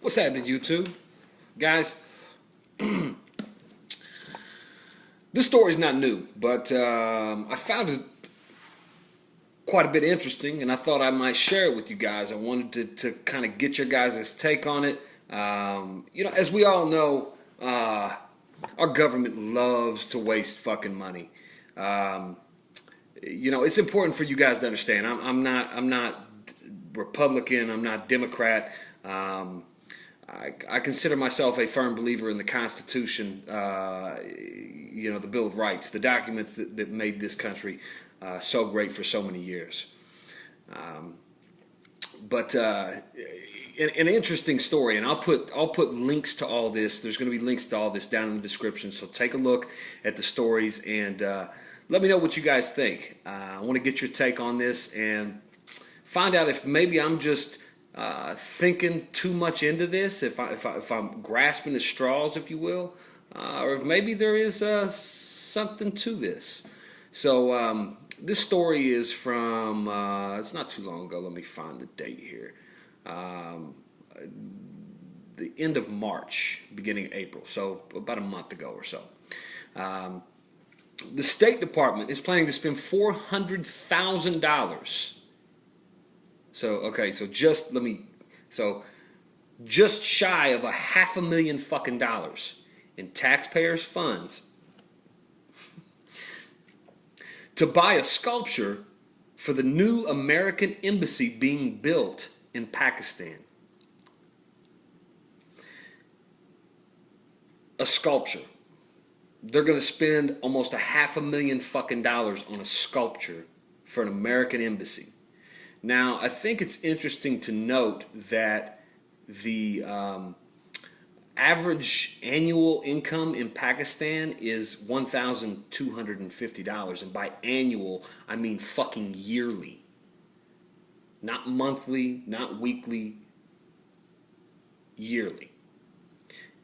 What's happening, YouTube? Guys, this story's not new, but I found it quite a bit interesting, and I thought I might share it with you guys. I wanted to kind of get your guys' take on it. As we all know, our government loves to waste fucking money. It's important for you guys to understand. I'm not Republican. I'm not Democrat. I consider myself a firm believer in the Constitution, the Bill of Rights, the documents that made this country so great for so many years. But an interesting story, and I'll put links to all this. There's going to be links to all this down in the description, so take a look at the stories and let me know what you guys think. I want to get your take on this and find out if maybe I'm just thinking too much into this, if I'm grasping at straws, if you will, or if maybe there is something to this. So this story is from, it's not too long ago. Let me find the date here. The end of March, beginning of April, so about a month ago or so. The State Department is planning to spend $400,000. So just shy of $500,000 fucking dollars in taxpayers' funds to buy a sculpture for the new American embassy being built in Pakistan. A sculpture. They're going to spend almost $500,000 fucking dollars on a sculpture for an American embassy. Now, I think it's interesting to note that the average annual income in Pakistan is $1,250. And by annual, I mean fucking yearly. Not monthly, not weekly, yearly.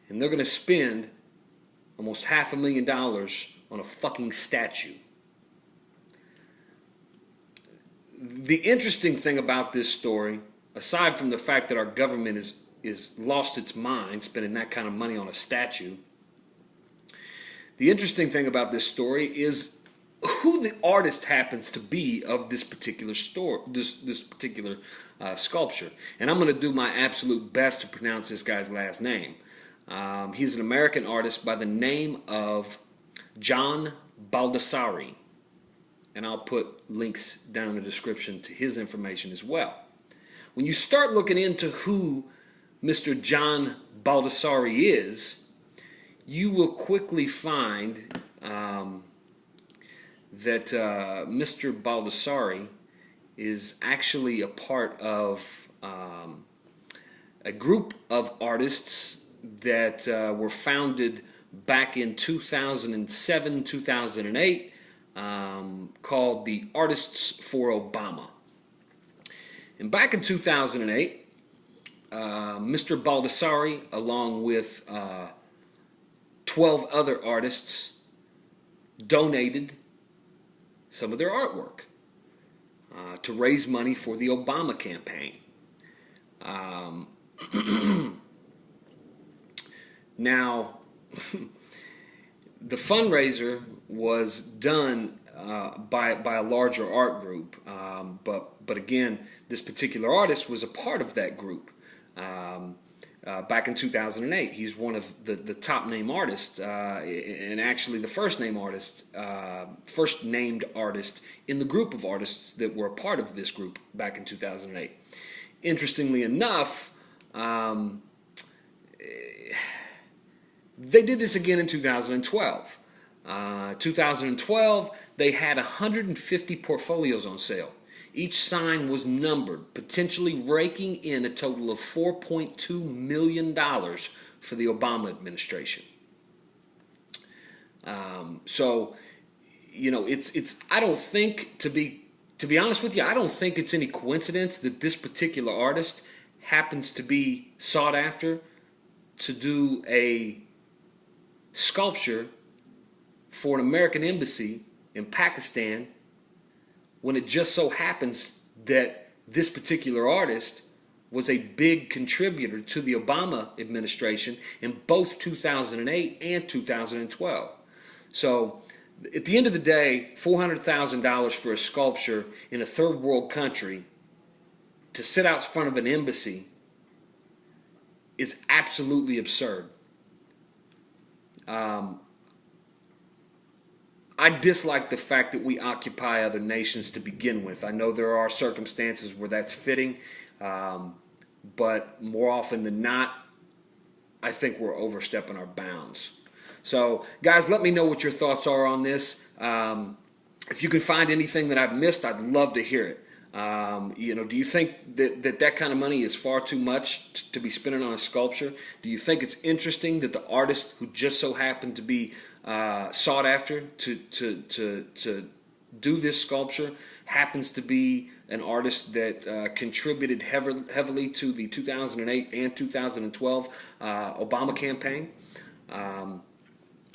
And they're going to spend almost $500,000 on a fucking statue. The interesting thing about this story, aside from the fact that our government is lost its mind spending that kind of money on a statue, the interesting thing about this story is who the artist happens to be of this particular this particular sculpture. And I'm going to do my absolute best to pronounce this guy's last name. He's an American artist by the name of John Baldessari. And I'll put links down in the description to his information as well. When you start looking into who Mr. John Baldessari is, you will quickly find that Mr. Baldessari is actually a part of a group of artists that were founded back in 2007, 2008, called the Artists for Obama. And back in 2008, Mr. Baldessari, along with 12 other artists, donated some of their artwork to raise money for the Obama campaign. Now, the fundraiser was done by a larger art group, but again, this particular artist was a part of that group back in 2008. He's one of the top name artists, and actually the first named artist in the group of artists that were a part of this group back in 2008. Interestingly enough, they did this again in 2012. 2012, they had 150 portfolios on sale. Each sign was numbered, potentially raking in a total of $4.2 million for the Obama administration. It's. I don't think, to be honest with you, I don't think it's any coincidence that this particular artist happens to be sought after to do a sculpture for an American embassy in Pakistan, when it just so happens that this particular artist was a big contributor to the Obama administration in both 2008 and 2012. So at the end of the day, $400,000 for a sculpture in a third world country to sit out in front of an embassy is absolutely absurd. I dislike the fact that we occupy other nations to begin with. I know there are circumstances where that's fitting, but more often than not, I think we're overstepping our bounds. So, guys, let me know what your thoughts are on this. If you can find anything that I've missed, I'd love to hear it. Do you think that kind of money is far too much to be spending on a sculpture? Do you think it's interesting that the artist who just so happened to be sought after to do this sculpture happens to be an artist that contributed heavily to the 2008 and 2012 Obama campaign?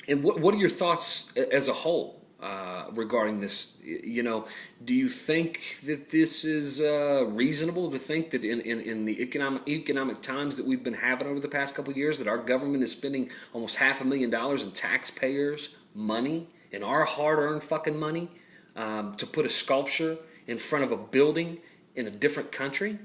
And what are your thoughts as a whole regarding this? Do you think that this is reasonable to think that in the economic times that we've been having over the past couple of years, that our government is spending almost $500,000 in taxpayers' money, in our hard-earned fucking money, to put a sculpture in front of a building in a different country?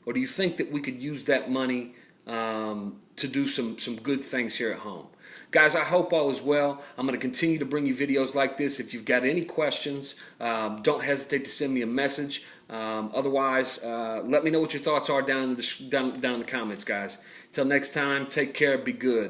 Or do you think that we could use that money to do some good things here at home? Guys, I hope all is well. I'm going to continue to bring you videos like this. If you've got any questions, don't hesitate to send me a message. Otherwise, let me know what your thoughts are down in the comments, guys. Till next time, take care, be good.